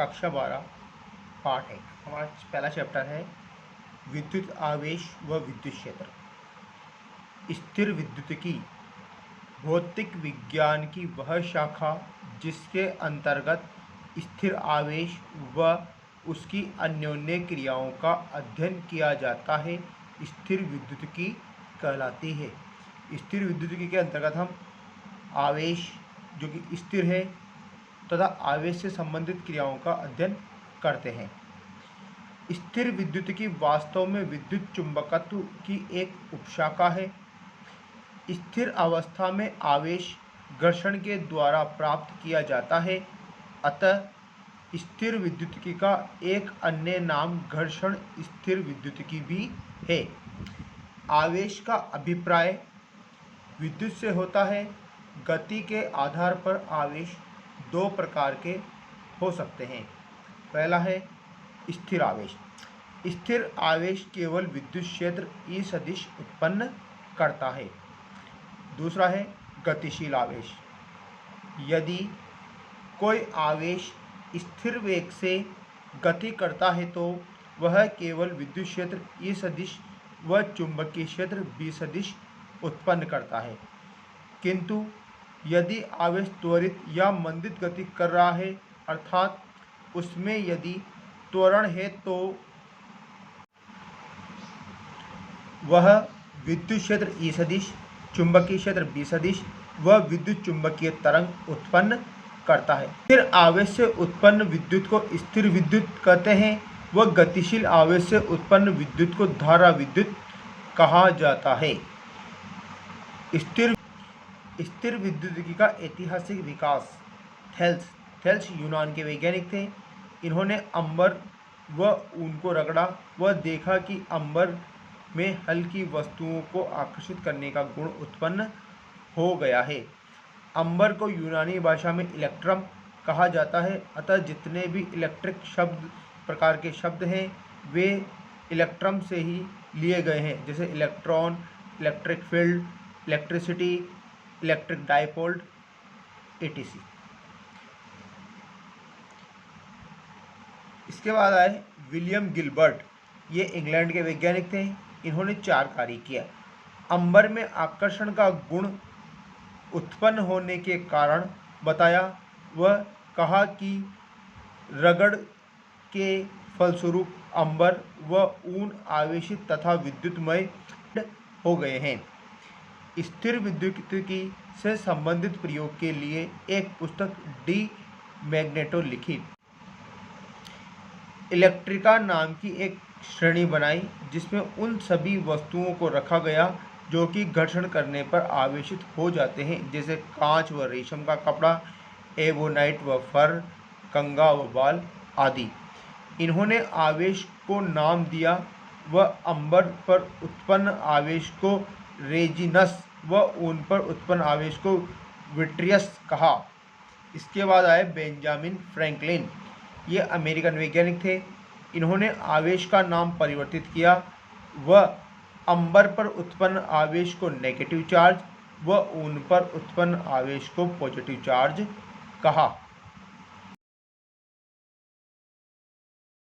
कक्षा 12 पाठ 1। हमारा पहला चैप्टर है विद्युत आवेश व विद्युत क्षेत्र। स्थिर विद्युतिकी भौतिक विज्ञान की वह शाखा जिसके अंतर्गत स्थिर आवेश व उसकी अन्योन्य क्रियाओं का अध्ययन किया जाता है, स्थिर विद्युतिकी कहलाती है। स्थिर विद्युतिकी के अंतर्गत हम आवेश जो कि स्थिर है तथा आवेश से संबंधित क्रियाओं का अध्ययन करते हैं। स्थिर विद्युतिकी वास्तव में विद्युत चुंबकत्व की एक उपशाखा है। स्थिर अवस्था में आवेश घर्षण के द्वारा प्राप्त किया जाता है, अतः स्थिर विद्युतिकी का एक अन्य नाम घर्षण स्थिर विद्युतिकी भी है। आवेश का अभिप्राय विद्युत से होता है। गति के आधार पर आवेश दो प्रकार के हो सकते हैं। पहला है स्थिर आवेश। स्थिर आवेश केवल विद्युत क्षेत्र E सदिश उत्पन्न करता है। दूसरा है गतिशील आवेश। यदि कोई आवेश स्थिर वेग से गति करता है तो वह केवल विद्युत क्षेत्र E सदिश व चुंबकीय क्षेत्र B सदिश उत्पन्न करता है। किंतु यदि आवेश त्वरित या मंदित गति कर रहा है, अर्थात उसमें यदि त्वरण है, तो वह विद्युत क्षेत्र E सदिश, चुंबकीय क्षेत्र B सदिश व विद्युत चुंबकीय तरंग उत्पन्न करता है। स्थिर आवेश से उत्पन्न विद्युत को स्थिर विद्युत कहते हैं व गतिशील आवेश से उत्पन्न विद्युत को धारा विद्युत कहा जाता है। स्थिर विद्युतिकी का ऐतिहासिक विकास थेल्स यूनान के वैज्ञानिक थे। इन्होंने अंबर व ऊन को रगड़ा व देखा कि अंबर में हल्की वस्तुओं को आकर्षित करने का गुण उत्पन्न हो गया है। अंबर को यूनानी भाषा में इलेक्ट्रम कहा जाता है, अतः जितने भी इलेक्ट्रिक प्रकार के शब्द हैं वे इलेक्ट्रम से ही लिए गए हैं, जैसे electron, electric field, electricity, electric dipole etc। इसके बाद आए विलियम गिलबर्ट। ये इंग्लैंड के वैज्ञानिक थे। इन्होंने 4 कार्य किया। अंबर में आकर्षण का गुण उत्पन्न होने के कारण बताया। वह कहा कि रगड़ के फलस्वरूप अंबर व ऊन आवेशित तथा विद्युतमय हो गए हैं। स्थिर विद्युतिकी से संबंधित प्रयोग के लिए एक पुस्तक डी मैग्नेटो लिखी। इलेक्ट्रिका नाम की एक श्रेणी बनाई जिसमें उन सभी वस्तुओं को रखा गया जो कि घर्षण करने पर आवेशित हो जाते हैं, जैसे कांच व रेशम का कपड़ा, एबोनाइट व फर, कंगा व बाल आदि। इन्होंने आवेश को नाम दिया व अंबर पर उत्पन्न आवेश को रेजिनस व ऊन पर उत्पन्न आवेश को विट्रियस कहा। इसके बाद आए बेंजामिन फ्रैंकलिन। ये अमेरिकन वैज्ञानिक थे। इन्होंने आवेश का नाम परिवर्तित किया व अंबर पर उत्पन्न आवेश को नेगेटिव चार्ज व ऊन पर उत्पन्न आवेश को पॉजिटिव चार्ज कहा।